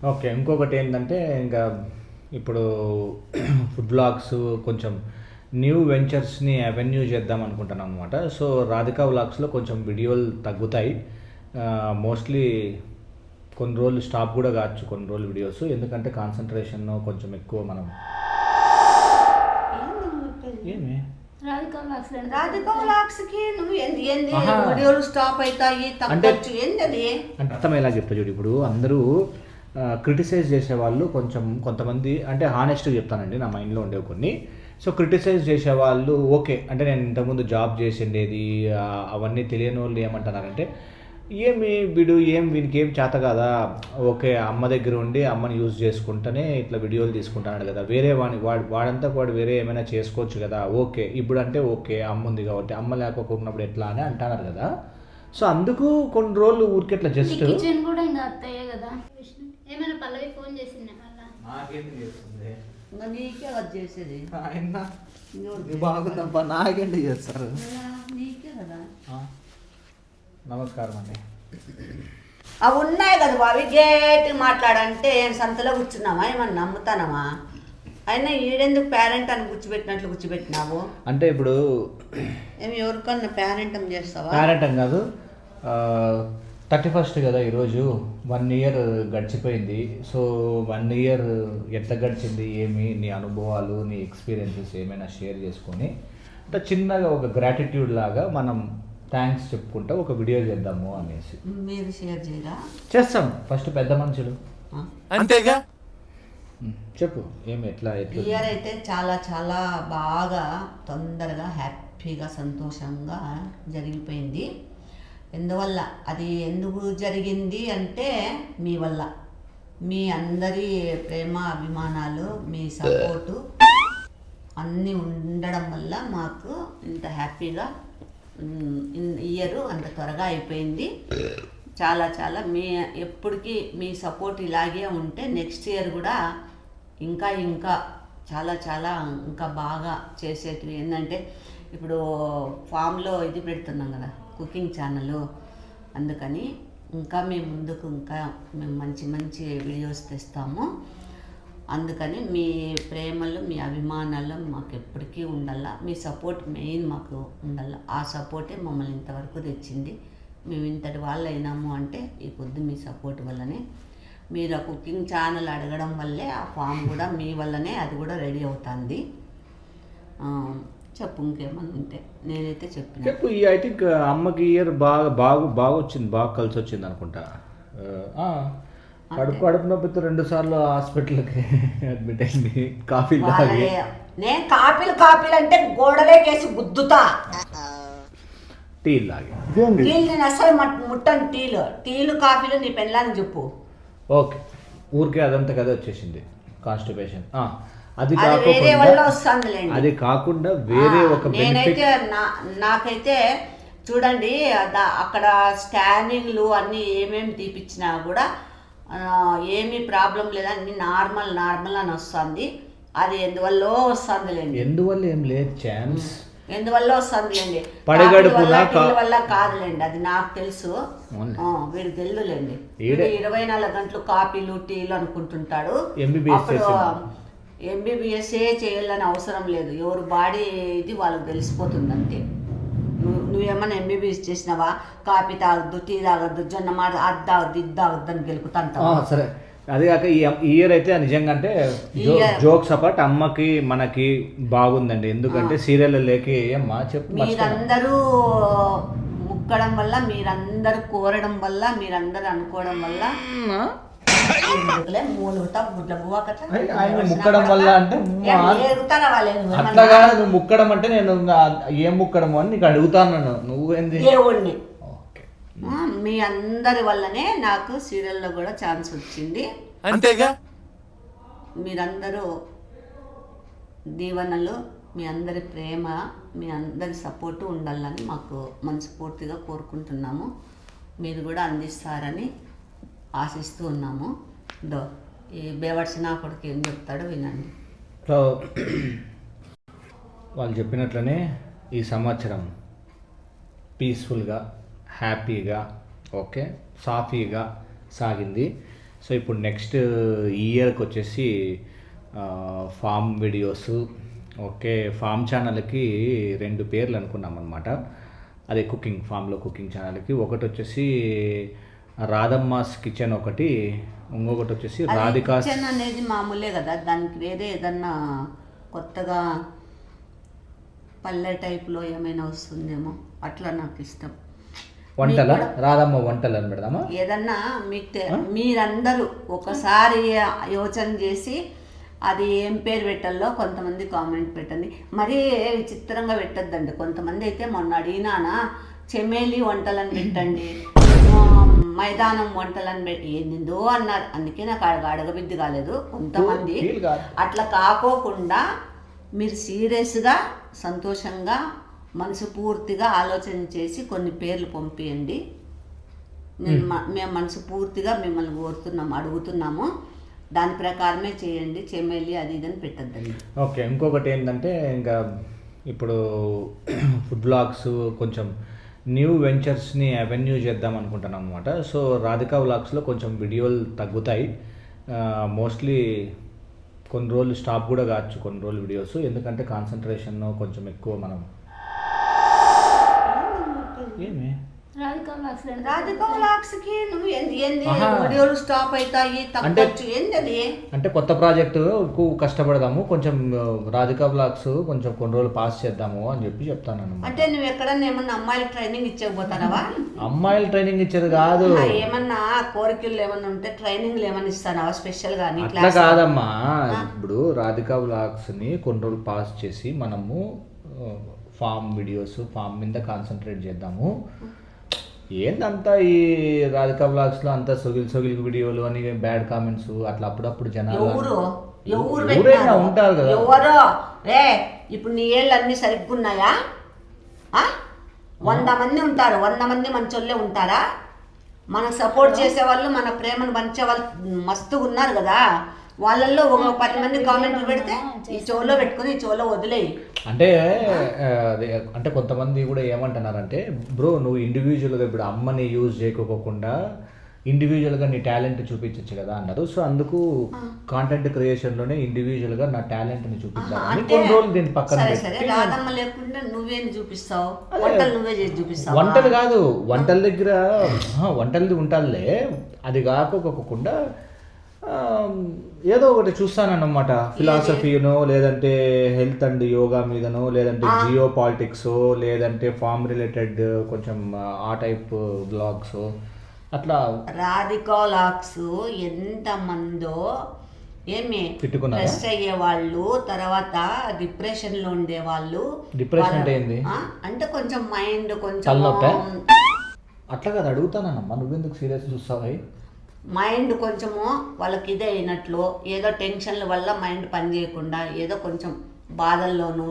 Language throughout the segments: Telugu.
ఓకే. ఇంకొకటి ఏంటంటే ఇంకా ఇప్పుడు ఫుడ్ బ్లాగ్స్ కొంచెం న్యూ వెంచర్స్ని అవెన్యూ చేద్దాం అనుకుంటున్నాను అనమాట. సో రాధికా వ్లాగ్స్లో కొంచెం వీడియోలు తగ్గుతాయి. మోస్ట్లీ కొన్ని రోజులు స్టాప్ కూడా కావచ్చు, కొన్ని రోజులు వీడియోస్, ఎందుకంటే కాన్సన్ట్రేషన్ కొంచెం ఎక్కువ మనం. ఏమి రాధికా వ్లాగ్స్కి నువ్వు ఏంది వీడియోలు స్టాప్ అవుతాయి తగ్గచ్చు ఏంది అది అంటే అర్థం ఎలా చెప్తా చూడు. ఇప్పుడు అందరూ క్రిటిసైజ్ చేసేవాళ్ళు కొంతమంది, అంటే హానెస్ట్గా చెప్తానండి, నా మైండ్లో ఉండేవి కొన్ని. సో క్రిటిసైజ్ చేసేవాళ్ళు ఓకే, అంటే నేను ఇంతకుముందు జాబ్ చేసిండేది అవన్నీ తెలియని వాళ్ళు ఏమంటున్నారంటే, వీనికి ఏం చేత కదా, ఓకే అమ్మ దగ్గర ఉండి అమ్మని యూజ్ చేసుకుంటేనే ఇట్లా వీడియోలు తీసుకుంటున్నాడు కదా, వేరే వాడంతా వాడు వేరే ఏమైనా చేసుకోవచ్చు కదా, ఓకే ఇప్పుడు అంటే ఓకే అమ్మ ఉంది కాబట్టి, అమ్మ లేకపోకున్నప్పుడు ఎట్లా అని అంటున్నారు కదా. సో అందుకు కొన్ని రోజులు ఊరికి ఎట్లా జస్ట్ కూడా ఇంకా అత్తయ్యే కదా. ఏమైనా పల్లవి ఫోన్ చేసింది నాకేంటి చేస్తుంది, నీకే అది చేసేది బాగుందబ్బా, నాకేంటి చేస్తారు. నీకే కదా. నమస్కారం అండి. అవి ఉన్నాయి కదా బావి, గేట్ మాట్లాడంటే ఏం సంతలో కూర్చున్నావా, ఏమన్నా నమ్ముతానమా? అయినా ఈడెందుకు పేరెంట్ అని కూర్చోబెట్టినావు అంటే ఇప్పుడు ఏమి ఎవరికన్నా పేరెంటం చేస్తావా? పేరెంటం కాదు, 31st కదా ఈరోజు, 1 year గడిచిపోయింది. సో 1 year ఎట్లా గడిచింది, ఏమి నీ అనుభవాలు, నీ ఎక్స్పీరియన్సెస్ ఏమైనా షేర్ చేసుకొని అంటే చిన్నగా ఒక గ్రాటిట్యూడ్ లాగా మనం థ్యాంక్స్ చెప్పుకుంటా ఒక వీడియో చేద్దాము అనేసి. మీరు షేర్ చేయరా? చేస్తాం. ఫస్ట్ పెద్ద మనుషులు అంతేగా. చెప్పు ఏమి ఎట్లా ఇయర్ అయితే చాలా చాలా బాగా తొందరగా హ్యాపీగా సంతోషంగా జరిగిపోయింది. ఎందువల్ల అది ఎందుకు జరిగింది అంటే మీ వల్ల, మీ అందరి ప్రేమ అభిమానాలు, మీ సపోర్టు అన్నీ ఉండడం వల్ల మాకు ఇంత హ్యాపీగా ఇయర్ అంత త్వరగా అయిపోయింది. చాలా చాలా ఎప్పటికీ మీ సపోర్ట్ ఇలాగే ఉంటే నెక్స్ట్ ఇయర్ కూడా ఇంకా ఇంకా చాలా చాలా ఇంకా బాగా చేసేటివి. ఏంటంటే ఇప్పుడు ఫామ్లో ఇది పెడుతున్నాం కదా, కుకింగ్ ఛానల్, అందుకని ఇంకా మేము ముందుకు ఇంకా మేము మంచి మంచి వీడియోస్ తెస్తాము. అందుకని మీ ప్రేమలు, మీ అభిమానాలు మాకు ఎప్పటికీ ఉండాల. మీ సపోర్ట్ మెయిన్ మాకు ఉండాల. ఆ సపోర్టే మమ్మల్ని ఇంతవరకు తెచ్చింది. మేము ఇంతటి వాళ్ళు అయినాము అంటే ఈ పొద్దు మీ సపోర్ట్ వల్లనే. మీరు ఆ కుకింగ్ ఛానల్ అడగడం వల్లే ఆ ఫామ్ కూడా మీ వల్లనే అది కూడా రెడీ అవుతుంది. చెప్పు ఇంకేమన్నా ఉంటే. నేనైతే చెప్పు. ఐ థింక్ అమ్మకి ఇయర్ బాగా వచ్చింది, బాగా కలిసి వచ్చింది అనుకుంటా. కడుపు నొప్పితో 2 సార్లు హాస్పిటల్కి అడ్మిట్ అయింది. కాఫీలు తాగి నేను కాపీలు అంటే గోడలేకేసి గుద్దుతా. టీలు తాగి నేను అసలు ముట్టను. టీలు కాఫీలు నీ పెళ్ళానికి చెప్పు. ఓకే, ఊరికే అదంతా కదా వచ్చేసింది కాన్స్టిపేషన్. అది వేరే వల్ల వస్తుందిలేండి. అది కాకుండా వేరే ఒక నేనైతే నాకైతే చూడండి, అక్కడ స్కానింగ్లు అన్నీ ఏమేమి తీపిచ్చినా కూడా ఏమీ ప్రాబ్లం లేదా, అన్ని నార్మల్ అని వస్తుంది. అది ఎందువల్ల వస్తుందిలేండి. ఎందువల్ల ఏం లేదు ఛాన్స్, ఎందువల్ల వస్తుందిలేండి. వల్ల కాదులేండి, అది నాకు తెలుసు. వీడికి తెలుదులేండి. 24 గంటలు కాఫీలు టీలు అనుకుంటుంటాడు. ఎంబీబీఎస్ చేయాలని అవసరం లేదు. ఎవరు బాడీ ఇది వాళ్ళకి తెలిసిపోతుంది అంతే. నువ్వేమన్నా ఎంబీబీఎస్ చేసినావా? కాఫీ తాగద్దు, టీ తాగద్దు, జొన్న మాట అది తాగద్దు, ఇది తాగద్దు అని గెలుకుతాంటావా? సరే, అది కాక ఈ ఇయర్ అయితే నిజంగా అంటే జోక్స్ అపార్ట్ అమ్మకి మనకి బాగుందండి. ఎందుకంటే సీరియల్ లేక అమ్మా చెప్పు. మీరందరూ ముక్కడం వల్ల, మీరందరూ కోరడం వల్ల, మీరందరూ అనుకోవడం వల్ల ముక్కడం వల్ల అంటే అట్లాగా నువ్వు ముక్కడం అంటే నేను ఏం ముక్కడము అని నీకు అడుగుతాను. నువ్వేంది దేవుణ్ణి. మీ అందరి వల్లనే నాకు సీరియల్లో కూడా ఛాన్స్ వచ్చింది. అంతేగా. మీరందరూ దీవెనలు, మీ అందరి ప్రేమ, మీ అందరి సపోర్టు ఉండాలని మాకు మనస్ఫూర్తిగా కోరుకుంటున్నాము. మీరు కూడా అందిస్తారని ఆశిస్తూ ఉన్నాము. ఈ బేవర్స్ నా కొడుకు ఏం చెప్తాడో వినండి. సో వాళ్ళు చెప్పినట్లనే ఈ సంవత్సరం పీస్ఫుల్గా, హ్యాపీగా, ఓకే సాఫీగా సాగింది. సో ఇప్పుడు నెక్స్ట్ ఇయర్కి వచ్చేసి ఫామ్ వీడియోస్, ఓకే, ఫామ్ ఛానల్కి 2 పేర్లు అనుకున్నాం అనమాట. అదే ఫామ్లో కుకింగ్ ఛానల్కి ఒకటి వచ్చేసి రాధమ్మాస్ కిచెన్, ఒకటి ఇంకొకటి వచ్చేసి రాధికాస్ కిచెన్ అనేది మామూలే కదా, దానికి వేరే ఏదన్నా కొత్తగా పల్లె టైప్లో ఏమైనా వస్తుందేమో, అట్లా నాకు ఇష్టం. వంటల రాధమ్మ వంటలు అని పెడదామా? ఏదన్నా మీరందరూ ఒకసారి యోచన చేసి అది ఏం పేరు పెట్టాలో కొంతమంది కామెంట్ పెట్టండి. మరీ విచిత్రంగా పెట్టద్దండి. కొంతమంది అయితే మొన్న అడిగినానా చెమేలి వంటలని పెట్టండి, మైదానం వంటలని ఏందో అన్నారు. అందుకే నాకు అడగబిద్ది కాలేదు. కొంతమంది అట్లా కాకోకుండా మీరు సీరియస్గా సంతోషంగా మనసు పూర్తిగా ఆలోచన చేసి కొన్ని పేర్లు పంపియండి. మేము మనసు పూర్తిగా మిమ్మల్ని అడుగుతున్నాము. దాని ప్రకారమే చేయండి. చెమేలి అది ఇదని పెట్టద్దండి. ఓకే, ఇంకొకటి ఏంటంటే ఇంకా ఇప్పుడు ఫుడ్ బ్లాగ్స్ కొంచెం న్యూ వెంచర్స్ని అవెన్యూ చేద్దాం అనుకుంటున్నాం అనమాట. సో రాధికా వ్లాగ్స్లో కొంచెం వీడియోలు తగ్గుతాయి. మోస్ట్లీ కొన్ని రోజులు స్టాప్ కూడా కావచ్చు, కొన్ని రోజులు వీడియోస్, ఎందుకంటే కాన్సన్ట్రేషన్ కొంచెం ఎక్కువ. మనం ఏమి రాధికా వ్లాగ్స్కి నువ్వు ఏంది వీడియోలు స్టాప్ అవుతాయి తగ్గచ్చు ఏంది? అంటే కొత్త ప్రాజెక్టు కష్టపడదాము, కొంచెం రాధికా వ్లాగ్స్ కొంచెం కొన్ని రోజులు పాస్ చేద్దాము అని చెప్తాను. అంటే నువ్వు ఎక్కడన్నా ఏమన్నా అమ్మాయిలకు ట్రైనింగ్ ఇచ్చేపోతానవా? అమ్మాయిలు ట్రైనింగ్ ఇచ్చేది కాదు, ఏమన్నా కోరికలు ఏమన్నా ఉంటే ట్రైనింగ్లు ఏమన్నా ఇస్తానవా స్పెషల్ గా? అట్లా కాదమ్మా. ఇప్పుడు రాధికా వ్లాగ్స్ని కొన్ని రోజులు పాస్ చేసి మనము ఫామ్ వీడియోస్, ఫామ్ మీద కాన్సన్ట్రేట్ చేద్దాము. ఏందంతా ఈ రాధికా వ్లాగ్స్లో అంతా సొగిల్ వీడియోలు అని బ్యాడ్ కామెంట్స్ అట్లా అప్పుడప్పుడు జనాలు ఎవరైనా ఉంటారు కదా. ఎవరో ఇప్పుడు నీ ఏళ్ళు అన్ని సరిగ్గా ఉన్నాయా? 100 మంది ఉంటారు, 100 మంది మంచోళ్ళే ఉంటారా? మనకు సపోర్ట్ చేసే వాళ్ళు, మన ప్రేమను పంచే వాళ్ళు మస్తుగా ఉన్నారు కదా. వాళ్ళల్లో ఒక 10 మంది కామెంట్లు పెడితే ఈ చెవులో పెట్టుకుని ఈ చెవులో వదిలేయి. అంటే కొంతమంది కూడా ఏమంటున్నారంటే, బ్రో నువ్వు ఇండివిజువల్గా ఇప్పుడు అమ్మని యూజ్ చేయకోకుండా ఇండివిజువల్గా నీ టాలెంట్ చూపించచ్చు కదా అన్నారు. సో అందుకు కాంటెంట్ క్రియేషన్లోనే ఇండివిజువల్గా నా టాలెంట్ని చూపిద్దామని కొన్ని రోజులు దీని పక్కన పెట్టి. రాధమ్మ లేకుండా నువ్వేం చూపిస్తావు? వంటలు నువ్వే చేసి చూపిస్తావు? వంటలు కాదు, వంటల దగ్గర వంటలది ఉంటాలే, అది కాకోకుండా ఏదో ఒకటి చూస్తానన్నమాట. ఫిలాసఫీనో, లేదంటే హెల్త్ అండ్ యోగా మీదనో, లేదంటే జియో పాలిటిక్స్, లేదంటే ఫార్మ్ రిలేటెడ్ కొంచెం ఆ టైప్ బ్లాగ్స్ అట్లా. రాధికా వ్లాగ్స్ ఎంతమందో ఏమి స్ట్రెస్ అయ్యే వాళ్ళు, తర్వాత డిప్రెషన్ లో ఉండే వాళ్ళు. డిప్రెషన్ అంటే ఏంది? అంటే కొంచెం మైండ్ కొంచెం అట్లా కదా అడుగుతానమ్మా. నువ్వెందుకు సీరియస్ చూస్తావు? మైండ్ కొంచెము వాళ్ళకి ఇదే అయినట్లు, ఏదో టెన్షన్ల వల్ల మైండ్ పని చేయకుండా, ఏదో కొంచెం బాధల్లోనూ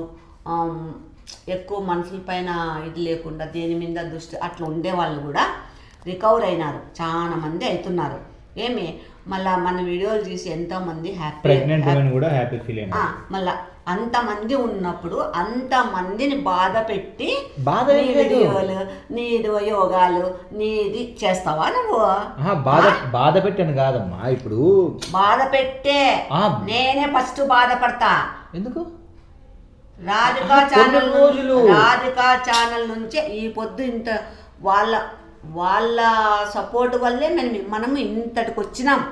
ఎక్కువ మనుషుల పైన ఇది లేకుండా దేని మీద దృష్టి అట్లా ఉండే వాళ్ళు కూడా రికవర్ అయినారు. చాలా మంది అవుతున్నారు. ఏమి మళ్ళా మన వీడియోలు చూసి ఎంతోమంది హ్యాపీ ఫీల్ అయినారు. మళ్ళా అంతమంది ఉన్నప్పుడు అంతమందిని బాధ పెట్టి వీడియోలు, నీది యోగాలు, నీది చేస్తావా నువ్వు? బాధ పెట్టాను కాదమ్మా. ఇప్పుడు బాధ పెట్టే నేనే ఫస్ట్ బాధపడతా. ఎందుకు? రాధికా ఛానల్ నుంచే ఈ పొద్దు ఇంత వాళ్ళ సపోర్ట్ వల్లే మనం ఇంతటికి వచ్చినాం.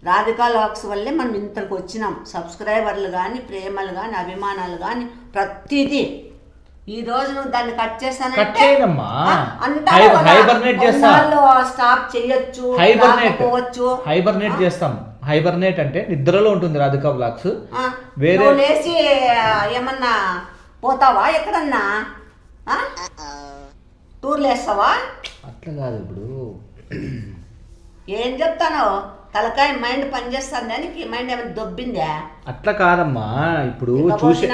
రాధికా వ్లాగ్స్ వల్లే మనం ఇంతకు వచ్చినాం. సబ్స్క్రైబర్లు కానీ, ప్రేమలు కానీ, అభిమానాలు కానీ ప్రతిదీ. ఈ రోజు నువ్వు దాన్ని కట్ చేస్తానంటే స్టాప్ చేయొచ్చు, హైబర్నేట్ చేస్తాం. హైబర్నేట్ అంటే నిద్రలో ఉంటుంది రాధికా వ్లాగ్స్. వేరే లేచి ఏమన్నా పోతావా? ఎక్కడన్నా టూర్లు వేస్తావా? అట్లా కాదు. ఇప్పుడు ఏం చెప్తాను? తలకాయ మైండ్ పనిచేస్తుంది, దానికి మైండ్ ఏమైనా దొబ్బిందా? అట్లా కాదమ్మా. ఇప్పుడు చూసి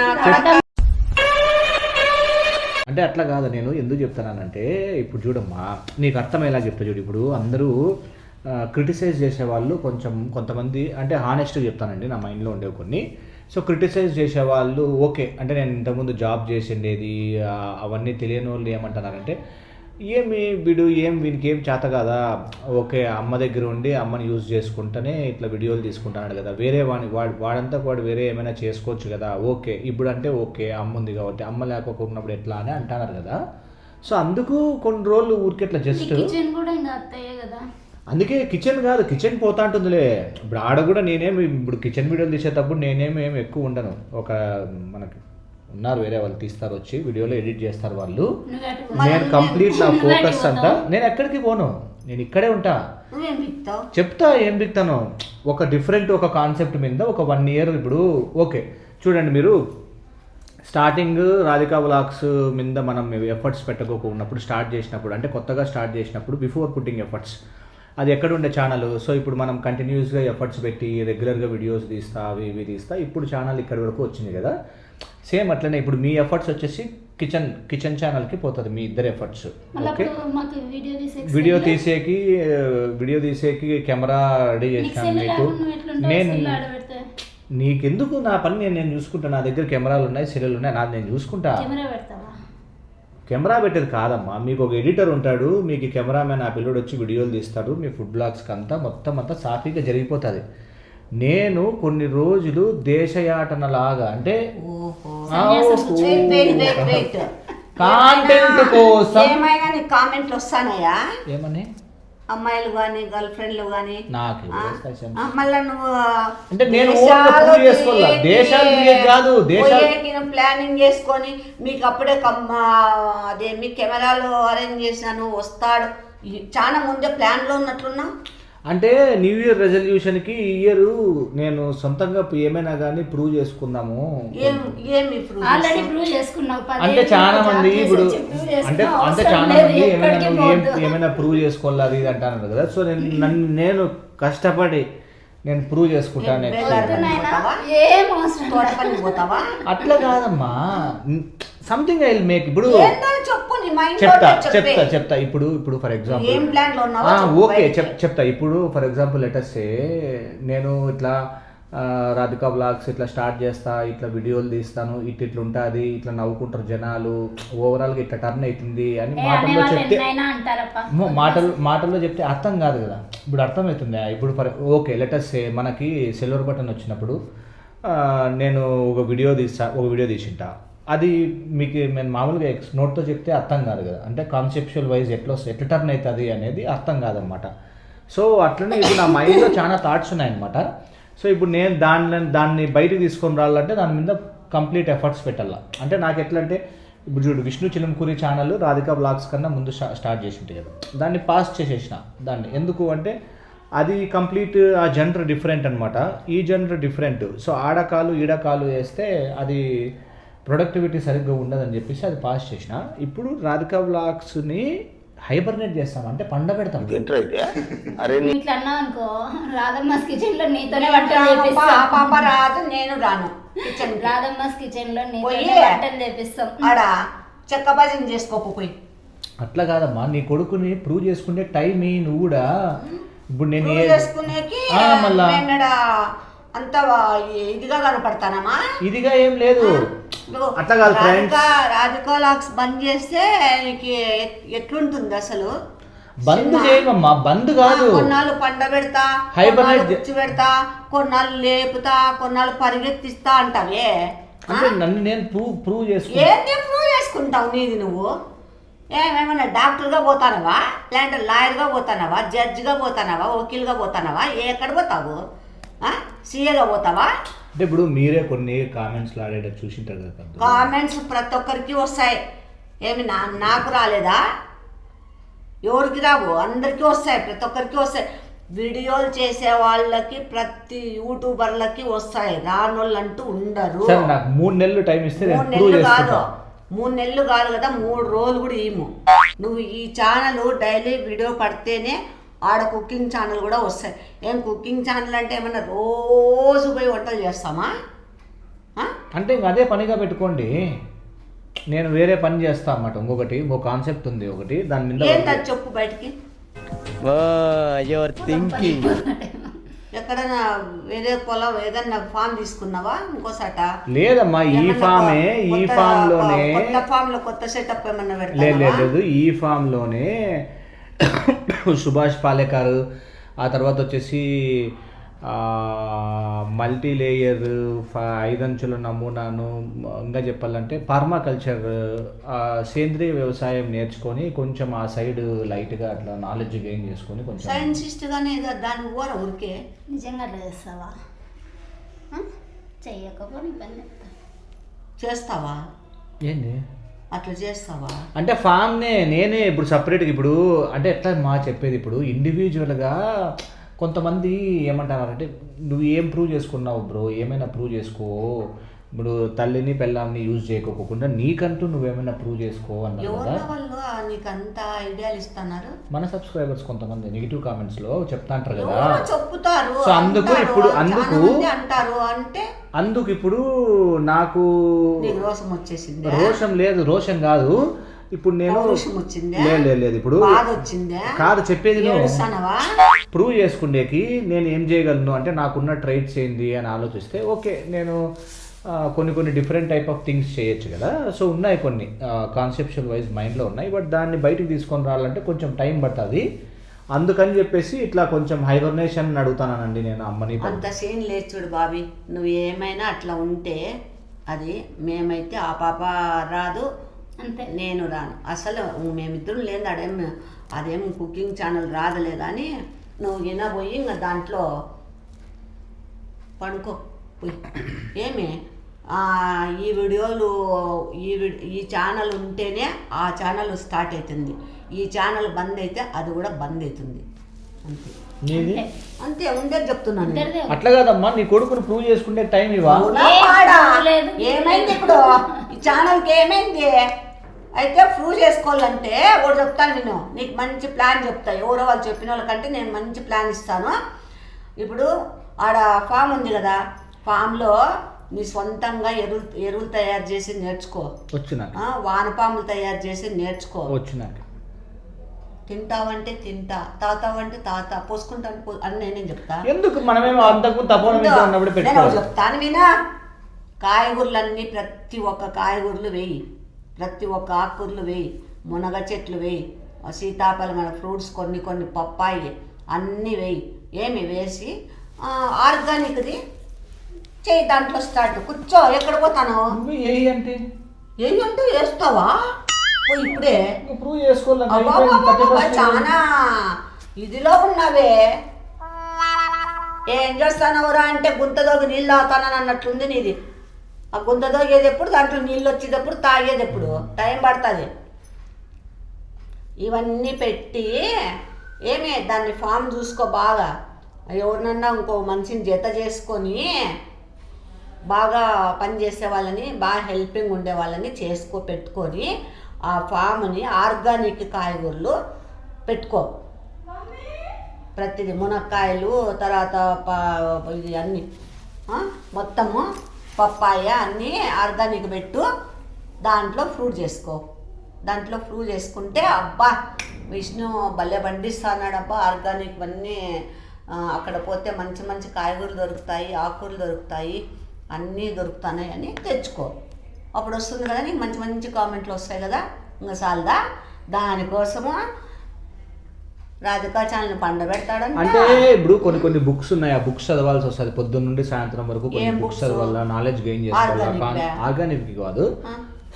అంటే అట్లా కాదు. నేను ఎందుకు చెప్తానంటే, ఇప్పుడు చూడమ్మా, నీకు అర్థమయ్యేలా చెప్తా చూడు. ఇప్పుడు అందరూ క్రిటిసైజ్ చేసేవాళ్ళు కొంతమంది, అంటే హానెస్ట్గా చెప్తానండి, నా మైండ్లో ఉండేవి కొన్ని. సో క్రిటిసైజ్ చేసేవాళ్ళు ఓకే, అంటే నేను ఇంతకుముందు జాబ్ చేసిండేది అవన్నీ తెలియని వాళ్ళు ఏమంటున్నారంటే, ఏమి వీడు వీనికి ఏం చేత కదా, ఓకే అమ్మ దగ్గర ఉండి అమ్మని యూజ్ చేసుకుంటేనే ఇట్లా వీడియోలు తీసుకుంటున్నాడు కదా, వేరే వాడంతా వాడు వేరే ఏమైనా చేసుకోవచ్చు కదా, ఓకే ఇప్పుడు అంటే ఓకే అమ్మ ఉంది కాబట్టి, అమ్మ లేకపోకున్నప్పుడు ఎట్లా అని అంటున్నారు కదా. సో అందుకు కొన్ని రోజులు ఊరికి ఇట్లా జస్ట్ కిచెన్ కూడా ఇంకా అత్తయ్యే కదా, అందుకే కిచెన్ కాదు, కిచెన్ పోతా ఉంటుందిలే. ఇప్పుడు ఆడ కూడా నేనేమి ఇప్పుడు కిచెన్ వీడియోలు తీసేటప్పుడు నేనేమి ఏమి ఎక్కువ ఉండను. ఒక మనకి ఉన్నారు వేరే వాళ్ళు తీస్తారు, వచ్చి వీడియోలో ఎడిట్ చేస్తారు వాళ్ళు. నేను కంప్లీట్ నా ఫోకస్ అంతా, నేను ఎక్కడికి పోను, నేను ఇక్కడే ఉంటా. నువ్వేం పిక్తావు? చెప్తా ఏం పిక్తాను, ఒక డిఫరెంట్ ఒక కాన్సెప్ట్ మీద ఒక 1 year. ఇప్పుడు ఓకే చూడండి, మీరు స్టార్టింగ్ రాధికా వ్లాగ్స్ మీద మనం ఎఫర్ట్స్ పెట్టకోకున్నప్పుడు స్టార్ట్ చేసినప్పుడు, అంటే కొత్తగా స్టార్ట్ చేసినప్పుడు బిఫోర్ పుట్టింగ్ ఎఫర్ట్స్, అది ఎక్కడ ఉండే ఛానల్. సో ఇప్పుడు మనం కంటిన్యూస్గా ఎఫర్ట్స్ పెట్టి రెగ్యులర్గా వీడియోస్ తీస్తా అవి ఇవి తీస్తా, ఇప్పుడు ఛానల్ ఇక్కడి వరకు వచ్చింది కదా. సేమ్ అట్లనే ఇప్పుడు మీ ఎఫర్ట్స్ వచ్చేసి కిచెన్ ఛానల్కి పోతుంది, మీ ఇద్దరు ఎఫర్ట్స్. ఓకే, వీడియో తీసేకి కెమెరా రెడీ చేసినాను మీకు. నేను నీకెందుకు, నా పని నేను చూసుకుంటా, నా దగ్గర కెమెరాలు ఉన్నాయి, సెల్లులు ఉన్నాయి, నాది నేను చూసుకుంటా. కెమెరా పెట్టేది కాదమ్మా, మీకు ఒక ఎడిటర్ ఉంటాడు, మీకు కెమెరామెన్ ఆ పిల్లడు వచ్చి వీడియోలు తీస్తాడు, మీ ఫుడ్ బ్లాగ్స్కి అంతా మొత్తం అంతా సాఫీగా జరిగిపోతుంది. నేను కొన్ని రోజులు దేశయాటనలాగా, అంటే కాంటెంట్ కోసం. ఏమైనా నీ కామెంట్లు వస్తానయ్యా? ఏమని? అమ్మాయిలు కానీ గర్ల్ ఫ్రెండ్లు కానీ నాకు మళ్ళీ నువ్వు అంటే నేను దేశాలు కాదు, ప్లానింగ్ చేసుకొని మీకు అప్పుడే అదేమి కెమెరాలు అరేంజ్ చేసినాను వస్తాడు, చాలా ముందే ప్లాన్లో ఉన్నట్లున్నా. అంటే న్యూ ఇయర్ రెజల్యూషన్కి ఈ ఇయర్ నేను సొంతంగా ఏమైనా కానీ ప్రూవ్ చేసుకుందాము. అంటే చాలా మంది ఇప్పుడు అంటే చాలా మంది ఏమైనా ప్రూవ్ చేసుకోవాలి అది ఇది అంటాను కదా. సో నేను కష్టపడి నేను ప్రూవ్ చేసుకుంటాను. అట్లా కాదమ్మా, సంథింగ్ ఐ విల్ మేక్. ఇప్పుడు చెప్తా ఇప్పుడు ఫర్ ఎగ్జాంపుల్ ఓకే చెప్తా. ఇప్పుడు ఫర్ ఎగ్జాంపుల్ లెటర్స్ సే నేను ఇట్లా రాధికా వ్లాగ్స్ ఇట్లా స్టార్ట్ చేస్తా, ఇట్లా వీడియోలు తీస్తాను, ఇట్లా ఉంటుంది, ఇట్లా నవ్వుకుంటారు జనాలు, ఓవరాల్గా ఇట్లా టర్న్ అవుతుంది అని మాటల్లో చెప్తే అర్థం కాదు కదా. ఇప్పుడు అర్థమవుతుంది. ఇప్పుడు ఓకే లెటర్స్ సే మనకి సిల్వర్ బటన్ వచ్చినప్పుడు నేను ఒక వీడియో తీసింటా, అది మీకు నేను మామూలుగా నోట్తో చెప్తే అర్థం కాదు కదా. అంటే కాన్సెప్చువల్ వైజ్ ఎట్లా టర్న్ అవుతుంది అనేది అర్థం కాదనమాట. సో అట్లనే ఇప్పుడు నా మైండ్లో చాలా థాట్స్ ఉన్నాయన్నమాట. సో ఇప్పుడు నేను దాన్ని బయటకు తీసుకొని రావాలంటే దాని మీద కంప్లీట్ ఎఫర్ట్స్ పెట్టాల. అంటే నాకు ఎట్లా అంటే ఇప్పుడు చూడు, విష్ణు చిలంకూరి ఛానల్ రాధికా వ్లాగ్స్ కన్నా ముందు స్టార్ట్ చేసి ఉంటుంది కదా, దాన్ని పాస్ చేసేసిన. దాన్ని ఎందుకు అంటే అది కంప్లీట్ ఆ జనర్ డిఫరెంట్ అనమాట, ఈ జనర్ డిఫరెంట్. సో ఆడకాలు ఈడకాలు వేస్తే అది ప్రొడక్టివిటీ సరిగ్గా ఉండదని చెప్పేసి అది పాస్ చేసిన. ఇప్పుడు రాధికా వ్లాగ్స్ని హైబర్నేట్ చేస్తాం, అంటే పండ పెడతాం. ఇట్లా అన్నా అనుకో, రాధమ్మస్ కిచెన్ లో నీతోనే వంటలు చేపిస్తాం. నేను రాను రాధమ్మస్ కిచెన్ లో నీతోనే వంటలు చేపిస్తాం. ఆడ చెక్క భజన చేసుకోపోయి. అట్లా కాదమ్మా, నీ కొడుకుని ప్రూవ్ చేసుకునే టైం నువ్వు కూడా. ఇప్పుడు నేను చేసుకునేకి అంత ఇదిగా కనపడతానమ్మా. ఇదిగా ఏం లేదు, అట్లా కాదు ఫ్రెండ్స్. రాధికా వ్లాగ్స్ బంద్ చేస్తే నీకు ఎట్లుంటుంది అసలు? బంద్ చేయమమ్మా, బంద్ కాదు. కొన్నాళ్ళు పండ పెడతా, కూర్చి పెడతా, కొన్నాళ్ళు లేపుతా, కొన్నాళ్ళు పరిగెత్తిస్తా అంటావే. అంటే నన్ను నేను ప్రూవ్ చేసుకుంటా. ఏంటి ప్రూవ్ చేసుకుంటావు? నీది నువ్వు ఏమేమన్నా డాక్టర్గా పోతానవా, లేదంటే లాయర్గా పోతానవా, జడ్జిగా పోతానవా, వకీల్గా పోతానవా, ఎక్కడ పోతావు? సీఏగా పోతావా? అంటే ఇప్పుడు మీరే కొన్ని కామెంట్స్ ఆడేట చూసింటారు కదా. కామెంట్స్ ప్రతి ఒక్కరికి వస్తాయి, ఏమి నాకు రాలేదా? ఎవరికి రావు? అందరికీ వస్తాయి, ప్రతి ఒక్కరికి వస్తాయి. వీడియోలు చేసే వాళ్ళకి ప్రతి యూట్యూబర్లకి వస్తాయి, రానోళ్ళంటూ ఉండరు. నాకు 3 నెలలు టైం ఇస్తే 3 నెలలు కాదు, 3 నెలలు కాదు కదా, 3 రోజులు కూడా ఏమో. నువ్వు ఈ ఛానల్ డైలీ వీడియో పడితేనే ఆడ కుకింగ్ ఛానల్ కూడా వస్తాయి. ఏం కుకింగ్ ఛానల్ అంటే ఏమన్నా రోజు పోయి వంటలు చేస్తామా? అంటే ఇంకా అదే పనిగా పెట్టుకోండి. నేను వేరే పని చేస్తా అన్నమాట. ఇంకో కాన్సెప్ట్ ఉంది ఒకటి, దాని మీద ఏంటది చెప్పు బయటికి. ఎక్కడైనా వేరే పొలం ఏదన్నా ఫామ్ తీసుకున్నావా ఇంకోసాట? లేదమ్మా, ఈ ఫామే, ఈ ఫామ్ లోనే. కొత్త ఫామ్ లో కొత్త సెటప్ ఏమన్నా లేదు పెడతావా? లేదు, ఈ ఫామ్ లోనే సుభాష్ పాలేకర్, ఆ తర్వాత వచ్చేసి మల్టీ లేయర్ 5 అంచుల నమూనాను, ఇంకా చెప్పాలంటే పర్మాకల్చర్, సేంద్రియ వ్యవసాయం నేర్చుకొని కొంచెం ఆ సైడ్ లైట్గా అట్లా నాలెడ్జ్ గెయిన్ చేసుకొని కొంచెం. సైంటిస్ట్ గానే దాని ఊర ఊరికే నిజంగా అట్లా చేస్తావా? చెయ్యకపోతే ఇబ్బంది చేస్తావా? ఏంది అట్లా చేస్తావా? అంటే ఫామ్నే నేనే ఇప్పుడు సపరేట్గా, ఇప్పుడు అంటే ఎట్లా మా చెప్పేది, ఇప్పుడు ఇండివిజువల్గా కొంతమంది ఏమంటారంటే నువ్వు ఏం ప్రూవ్ చేసుకున్నావు బ్రో, ఏమైనా ప్రూవ్ చేసుకో, ఇప్పుడు తల్లిని పిల్లల్ని యూజ్ చేయకోకుండా నీకంటూ నువ్వేమైనా ప్రూవ్ చేసుకో అన్నారు కదా. ఎవరు వాళ్ళు నీకు అంత ఐడియాలు ఇస్తున్నారు? మన సబ్స్క్రైబర్స్ కొంతమంది నెగిటివ్ కామెంట్స్లో చెప్తా అంటారు కదా. ఎవరో చెప్తారు, సో అందుకు అంటారు, ఇప్పుడు చాలా మంది అంటారు. అంటే అందుకు ఇప్పుడు నాకు నీకు రోషం వచ్చేసింది? రోషం లేదు, రోషం కాదు. ఇప్పుడు నేను రోషం వచ్చిందా? లేదు ఇప్పుడు బాధ వచ్చిందా? కాదు చెప్పేది, ఏడుస్తానవా? ప్రూవ్ చేసుకునేకి నేను ఏం చేయగలను అంటే నాకున్న ట్రైట్స్ ఏంది అని ఆలోచిస్తే ఓకే, నేను కొన్ని డిఫరెంట్ టైప్ ఆఫ్ థింగ్స్ చేయొచ్చు కదా. సో ఉన్నాయి కొన్ని కాన్సెప్చువల్ వైజ్ మైండ్లో ఉన్నాయి, బట్ దాన్ని బయటికి తీసుకొని రావాలంటే కొంచెం టైం పడుతుంది. అందుకని చెప్పేసి ఇట్లా కొంచెం హైబర్నేషన్ అడుగుతానండి నేను అమ్మని. అంత సీన్ లేదు చూడు బాబీ, నువ్వు ఏమైనా అట్లా ఉంటే అది మేమైతే ఆ పాప రాదు, అంతే, నేను రాను. అసలు మేమిద్దరం లేదు, అదేం కుకింగ్ ఛానల్ రాదులే. కానీ నువ్వు పోయి ఇంకా దాంట్లో పడుకో పోయి. ఏమి ఈ వీడియోలు ఈ ఛానల్ ఉంటేనే ఆ ఛానల్ స్టార్ట్ అవుతుంది, ఈ ఛానల్ బంద్ అయితే అది కూడా బంద్ అవుతుంది. అంతే నీది అంతే ఉండేది చెప్తున్నాను. అట్లా కాదమ్మా, నీ కొడుకుని ప్రూవ్ చేసుకుంటే టైం ఇవ్వ. ఏమైంది ఇప్పుడు ఈ ఛానల్కి? ఏమైంది అయితే ప్రూవ్ చేసుకోవాలంటే ఒకటి చెప్తాను నేను, నీకు మంచి ప్లాన్ చెప్తా. ఎవరో వాళ్ళు చెప్పిన వాళ్ళకంటే నేను మంచి ప్లాన్ ఇస్తాను. ఇప్పుడు ఆడ ఫామ్ ఉంది కదా, ఫామ్లో నీ సొంతంగా ఎరువులు తయారు చేసి నేర్చుకో. వచ్చినాక వానపాములు తయారు చేసి నేర్చుకో. వచ్చినాక తింటావంటే తింటా, తాతావంటే తాత, పోసుకుంటాను అని నేనేం చెప్తా. ఎందుకు మనమేమో అంతకుముందు తప్పనప్పుడు నేను చెప్తాను వినా. కాయగూరలన్నీ ప్రతి ఒక్క కాయగూరలు వేయి, ప్రతి ఒక్క ఆకుకూరలు వేయి, మునగ చెట్లు వేయి, సీతాఫలం, మన ఫ్రూట్స్ కొన్ని పప్పాయి అన్నీ వేయి. ఏమి వేసి ఆర్గానిక్ది చేయి, దాంట్లో స్టార్ట్. కూర్చో, ఎక్కడ పోతాను? అంటే ఏంటంటే వేస్తావా ఇప్పుడే? ప్రూవ్ చేసుకోవాలి. చాలా ఇదిలో ఉన్నావే. ఏం చేస్తానవరా అంటే గుంతదోగి నీళ్ళు తాగుతానని అన్నట్లుంది నీది. ఆ గుంత దోగేది ఎప్పుడు, దాంట్లో నీళ్ళు వచ్చేటప్పుడు తాగేది ఎప్పుడు? టైం పడుతుంది. ఇవన్నీ పెట్టి ఏమే దాన్ని ఫామ్ చూసుకో బాగా. ఎవరినన్నా ఇంకో మనిషిని జత చేసుకొని బాగా పని చేసే వాళ్ళని, బాగా హెల్పింగ్ ఉండే వాళ్ళని పెట్టుకొని ఆ ఫామ్ని ఆర్గానిక్ కాయగూరలు పెట్టుకో. ప్రతిదీ మునక్కాయలు, తర్వాత ఇది అన్నీ మొత్తము పప్పాయ అన్నీ ఆర్గానిక్ పెట్టు. దాంట్లో ఫ్రూట్ చేసుకో. దాంట్లో ఫ్రూట్ చేసుకుంటే అబ్బా విష్ణు భలే పండిస్తున్నాడబ్బా ఆర్గానిక్ అన్నీ. అక్కడ పోతే మంచి మంచి కాయగూరలు దొరుకుతాయి, ఆకుకూరలు దొరుకుతాయి, అన్నీ దొరుకుతున్నాయి అని తెచ్చుకో. అప్పుడు వస్తుంది కదా నీకు మంచి మంచి కామెంట్లు వస్తాయి కదా. ఇంకా చాలదా? దానికోసము రాధికా ఛానల్ పండబెడతాడంట. అంటే ఇప్పుడు కొన్ని బుక్స్ ఉన్నాయి, ఆ బుక్స్ చదవాల్సి వస్తుంది పొద్దున్న నుండి సాయంత్రం వరకు. కొన్ని బుక్స్ చదవాలా, నాలెడ్జ్ గెయిన్ చేసుకోవాలి. ఆర్గానిక్ కాదు,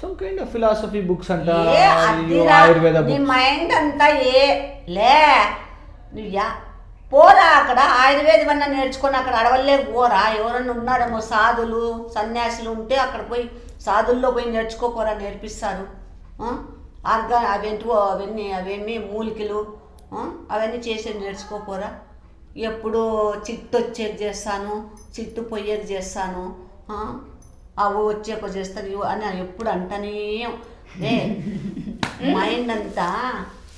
some kind of philosophy books అంట, ఆయుర్వేద బుక్స్. నీ మైండ్ అంతా నువ్వు పోరా అక్కడ ఆయుర్వేదం అన్నా నేర్చుకొని అక్కడ అడవల్లే పోరా. ఎవరన్నా ఉన్నారేమో సాధులు సన్యాసులు ఉంటే అక్కడ పోయి సాధుల్లో పోయి నేర్చుకోపోరా, నేర్పిస్తారు. అవన్నీ మూలికలు అవన్నీ చేసి నేర్చుకోపోరా. ఎప్పుడు చిట్టు వచ్చేది చేస్తాను, చిట్టు పోయేది చేస్తాను, అవి వచ్చేక చేస్తాను అని ఎప్పుడు అంటనే. మైండ్ అంతా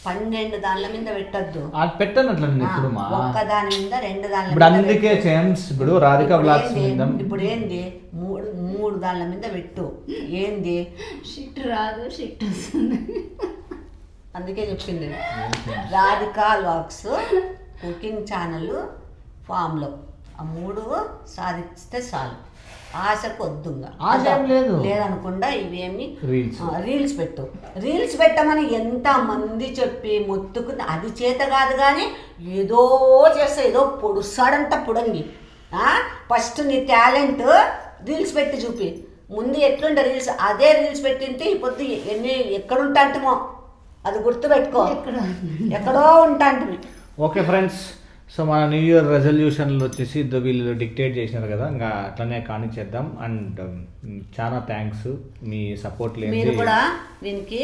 12 దానిల మీద పెట్టద్దు. పెట్టనట్లు ఒక్క దాని మీద 2 దానిల మీద. అందుకే ఇప్పుడు రాధికా బ్లాగ్స్ ఇప్పుడు ఏంది 3 దానిల మీద పెట్టు. ఏంది షిట్ రాదు, షిట్ వస్తుంది. అందుకే చెప్పింది రాధికా వ్లాగ్స్ కుకింగ్ ఛానల్ ఫామ్లో ఆ 3 సాధిస్తే చాలు. ఆశకు వద్దుగా ఆశ ఏం లేదు. లేదనుకుండా ఇవేమి రీల్స్ రీల్స్ పెట్టమని ఎంతమంది చెప్పి మొత్తుకుని అది చేత కాదు, కానీ ఏదో చేస్తే ఏదో పొడుస్తాడంట పుడంగి. ఫస్ట్ నీ టాలెంట్ రీల్స్ పెట్టి చూపి. ముందు ఎట్లుండే రీల్స్, అదే రీల్స్ పెట్టింటే ఈ పొద్దు ఎక్కడుంటాంటమో అది గుర్తుపెట్టుకో, ఎక్కడో ఉంటాంటిమి. ఓకే ఫ్రెండ్స్, సో మన న్యూ ఇయర్ రెజల్యూషన్లు వచ్చేసి వీళ్ళు డిక్టేట్ చేసినారు కదా, ఇంకా అట్లనే కానిచ్చేద్దాం. అండ్ చాలా థ్యాంక్స్ మీ సపోర్ట్ లేదు. మీరు కూడా దీనికి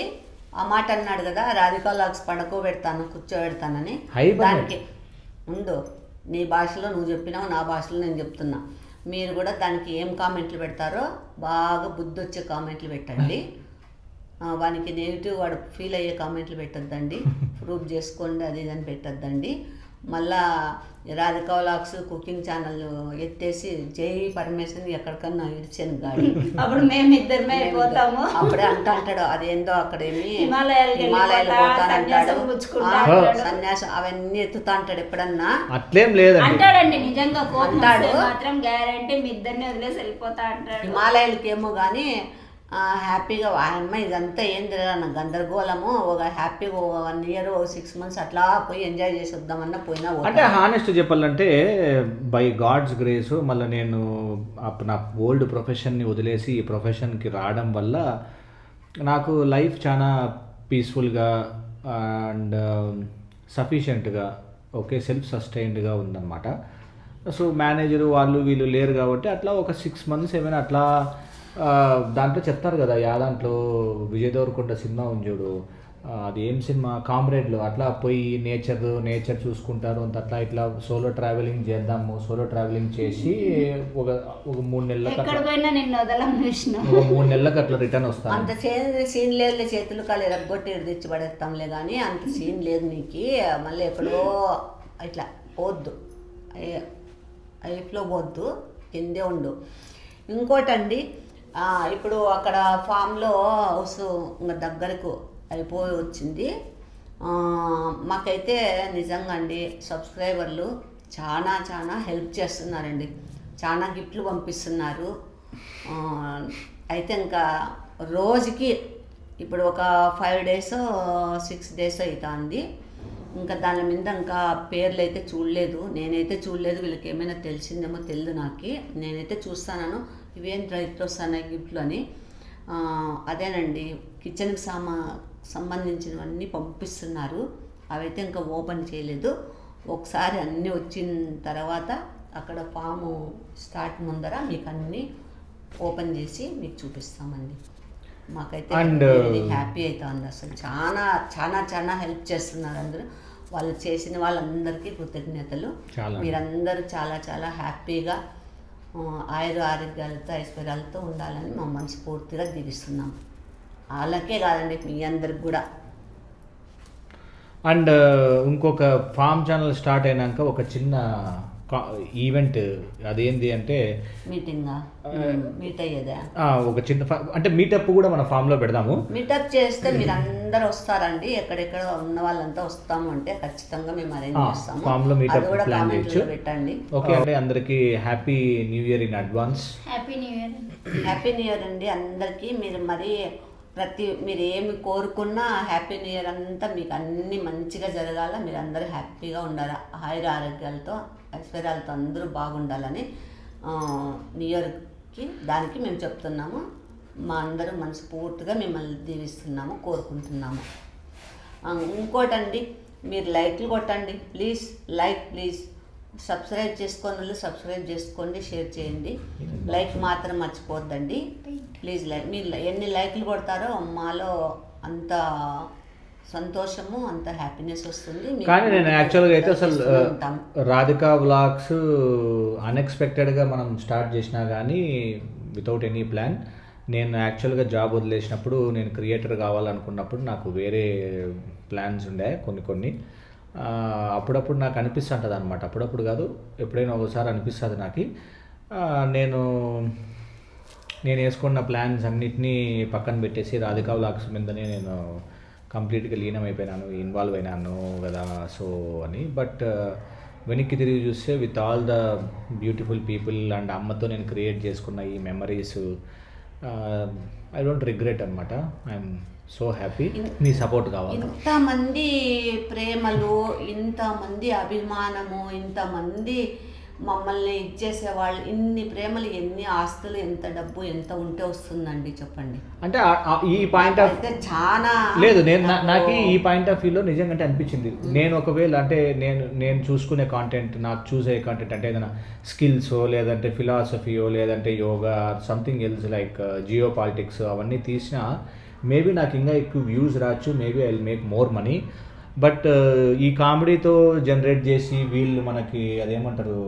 ఆ మాట అన్నాడు కదా, రాధికా లాగ్స్ పడుకోబెడతాను కూర్చోబెడతానని. దానికి ఉండు, నీ భాషలో నువ్వు చెప్పినావు, నా భాషలో నేను చెప్తున్నా. మీరు కూడా దానికి ఏం కామెంట్లు పెడతారో బాగా బుద్ధి వచ్చే కామెంట్లు పెట్టండి. వానికి నెగిటివ్ వాడు ఫీల్ అయ్యే కామెంట్లు పెట్టద్దండి. ప్రూఫ్ చేసుకోండి అది ఇదని పెట్టద్దండి. మళ్ళా రాధికా వ్లాగ్స్ కుకింగ్ ఛానల్ ఎత్తేసి జై పరమేశ్వర్ ఎక్కడికన్నా ఇడిచాను గాడి. అప్పుడు మేమిద్దరమే అయిపోతాము. అప్పుడే అంటాడు అదేందో అక్కడేమి హిమాలయాలు పోతానంటాడు, సన్యాసం అవన్నీ ఎత్తుతా అంటాడు. ఎప్పుడన్నా అట్లేం లేదు అంటాడండి, నిజంగా అంటాడు మాత్రం గ్యారంటీ మీ ఇద్దరిని వదిలేసి వెళ్ళిపోతా అంటాడు. హిమాలయాలకి ఏమో కానీ హ్యాపీగా అమ్మ ఇదంతా ఏం తిరగన గందరగోళము, ఒక హ్యాపీగా 1 year 6 months అట్లా పోయి ఎంజాయ్ చేసి వద్దామన్నా పోయినా. అంటే హానెస్ట్ చెప్పాలంటే బై గాడ్స్ గ్రేస్ మళ్ళీ నేను నా ఓల్డ్ ప్రొఫెషన్ని వదిలేసి ఈ ప్రొఫెషన్కి రావడం వల్ల నాకు లైఫ్ చాలా పీస్ఫుల్గా అండ్ సఫిషియెంట్గా సెల్ఫ్ సస్టైన్డ్గా ఉందన్నమాట. సో మేనేజరు వాళ్ళు వీళ్ళు లేరు కాబట్టి అట్లా ఒక 6 months ఏమైనా అట్లా దాంట్లో చెప్తారు కదా, దాంట్లో విజయ్ దేవరకొండ సినిమా ఉంది చూడు, అది ఏం సినిమా, కామ్రేడ్లో, అట్లా పోయి నేచర్ చూసుకుంటారు అంత అట్లా ఇట్లా సోలో ట్రావెలింగ్ చేద్దాము. సోలో ట్రావెలింగ్ చేసి ఒక 3 నెలలకు 3 నెలలకు అట్లా రిటర్న్ వస్తాను. అంత సీన్ లేదు, చేతులు కాలు ఎరగొట్టి తెచ్చి పడేస్తాంలే, కానీ అంత సీన్ లేదు నీకు. మళ్ళీ ఎక్కడో ఇట్లా పోద్దు, లైఫ్లో పోద్దు, కిందే ఉండు. ఇంకోటండి, ఇప్పుడు అక్కడ ఫామ్లో హౌస్ ఇంకా దగ్గరకు అయిపోయి వచ్చింది. మాకైతే నిజంగా అండి సబ్స్క్రైబర్లు చాలా హెల్ప్ చేస్తున్నారండి, చాలా గిఫ్ట్లు పంపిస్తున్నారు. అయితే ఇంకా రోజుకి ఇప్పుడు ఒక 5 days 6 days అవుతుంది. ఇంకా దాని మీద ఇంకా పేర్లు అయితే చూడలేదు, నేనైతే చూడలేదు. వీళ్ళకి ఏమైనా తెలిసిందేమో తెలియదు నాకు, నేనైతే చూస్తాను ఇవేం రైట్లు వస్తున్నాయి గిఫ్ట్లు అని. అదేనండి కిచెన్కి సంబంధించినవన్నీ పంపిస్తున్నారు. అవైతే ఇంకా ఓపెన్ చేయలేదు. ఒకసారి అన్నీ వచ్చిన తర్వాత అక్కడ ఫాము స్టార్ట్ ముందర మీకు అన్నీ ఓపెన్ చేసి మీకు చూపిస్తామండి. మాకైతే హ్యాపీ అవుతుంది. అసలు చాలా హెల్ప్ చేస్తున్నారు అందరూ. వాళ్ళు చేసిన వాళ్ళందరికీ కృతజ్ఞతలు. మీరందరూ చాలా హ్యాపీగా ఆరోగ్యాలతో ఐశ్వర్యాలతో ఉండాలని మా మనస్ఫూర్తిగా దీవిస్తున్నాం. వాళ్ళకే కాదండి, మీ అందరికి కూడా. అండ్ ఇంకొక ఫామ్ ఛానల్ స్టార్ట్ అయినాక ఒక చిన్న ఈవెంట్, అదేంటి అంటే మీట్ అయ్యేదా, ఒక చిన్న అంటే మీటప్ కూడా మన ఫామ్లో పెడదాము. మీటప్ చేస్తే మీరు అందరు వస్తారండి, ఎక్కడెక్కడ ఉన్న వాళ్ళంతా వస్తాము అంటే ఖచ్చితంగా మేము అరేంజ్ చేస్తాము. ఫామ్లో మీటప్ ప్లాన్ చేయొచ్చు. పెట్టండి. ఓకే అండి, అందరికీ happy new year in advance. Happy new year అండి అందరికీ. మీరు మరి మీరు ఏమి కోరుకున్నా హ్యాపీ న్యూ ఇయర్ అంతా మీకు అన్ని మంచిగా జరగాల, మీరు అందరూ హ్యాపీగా ఉండాలి, ఆరోగ్యాలతో ఐశ్వర్యాలతో అందరూ బాగుండాలని న్యూ ఇయర్కి దానికి మేము చెప్తున్నాము. మా అందరూ మనస్ఫూర్తిగా మిమ్మల్ని దీవిస్తున్నాము, కోరుకుంటున్నాము. ఇంకోటండి, మీరు లైక్లు కొట్టండి ప్లీజ్, ప్లీజ్. సబ్స్క్రైబ్ చేసుకోని వాళ్ళు సబ్స్క్రైబ్ చేసుకోండి, షేర్ చేయండి. లైక్ మాత్రం మర్చిపోద్దండి ప్లీజ్. మీరు ఎన్ని లైక్లు కొడతారో మాలో అంత సంతోషము, అంత హ్యాపీనెస్ వస్తుంది. కానీ నేను యాక్చువల్గా అయితే అసలు రాధికా వ్లాగ్స్ అన్ఎక్స్పెక్టెడ్గా మనం స్టార్ట్ చేసినా కానీ వితౌట్ ఎనీ ప్లాన్. నేను యాక్చువల్గా జాబ్ వదిలేసినప్పుడు నేను క్రియేటర్ కావాలనుకున్నప్పుడు నాకు వేరే ప్లాన్స్ ఉండే కొన్ని. అప్పుడప్పుడు నాకు అనిపిస్తుంటుంది అనమాట, అప్పుడప్పుడు కాదు ఎప్పుడైనా ఒకసారి అనిపిస్తుంది నాకు. నేను వేసుకున్న ప్లాన్స్ అన్నిటినీ పక్కన పెట్టేసి రాధికా వ్లాగ్స్ మీదనే నేను కంప్లీట్గా లీనమైపోయినాను, ఇన్వాల్వ్ అయినాను కదా. సో అని బట్ వెనక్కి తిరిగి చూస్తే with all the beautiful people and అమ్మతో నేను క్రియేట్ చేసుకున్న ఈ మెమరీస్ ఐ డోంట్ రిగ్రెట్ అనమాట. I'm so happy. Me support కావాలి. ఇంతమంది ప్రేమలు, ఇంతమంది అభిమానము, ఇంతమంది మమ్మల్ని ఇచ్చేసేవాళ్ళు, ఇన్ని ప్రేమలు, ఎన్ని ఆస్తులు, ఎంత డబ్బు, ఎంత ఉంటే వస్తుందండి చెప్పండి. అంటే ఈ పాయింట్ ఆఫ్ అయితే చాలా లేదు, నాకు ఈ పాయింట్ ఆఫ్ వ్యూలో నిజంగా అంటే అనిపించింది. నేను ఒకవేళ అంటే నేను చూసుకునే కాంటెంట్, నాకు చూసే కాంటెంట్ అంటే ఏదైనా స్కిల్సో లేదంటే ఫిలాసఫీయో లేదంటే yoga something else like geo politics అవన్నీ తీసినా మేబీ నాకు ఇంకా ఎక్కువ వ్యూస్ రావచ్చు, maybe I will make more money. But ఈ కామెడీతో జనరేట్ చేసి వీళ్ళు మనకి అదేమంటారు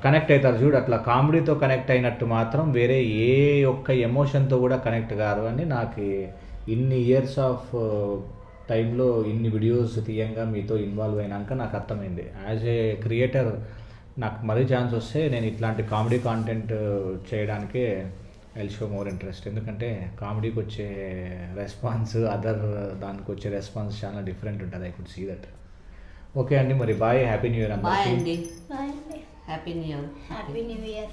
కనెక్ట్ అవుతారు చూడు, అట్లా కామెడీతో కనెక్ట్ అయినట్టు మాత్రం వేరే ఏ ఒక్క ఎమోషన్తో కూడా కనెక్ట్ కాదు అని నాకు ఇన్ని ఇయర్స్ ఆఫ్ టైంలో ఇన్ని వీడియోస్ తీయంగా మీతో ఇన్వాల్వ్ అయినాక నాకు అర్థమైంది. యాజ్ ఏ క్రియేటర్ నాకు మరీ ఛాన్స్ వస్తే నేను ఇట్లాంటి కామెడీ కాంటెంట్ చేయడానికే I will show more interest. ఎందుకంటే కామెడీకి వచ్చే రెస్పాన్స్ అదర్ దానికి వచ్చే రెస్పాన్స్ చాలా డిఫరెంట్ ఉంటుంది. I could see that. Okay అండి, మరి bye, happy new year bye అందరికీ. అండి, బాయ్ అండి. Happy new year. Happy new year.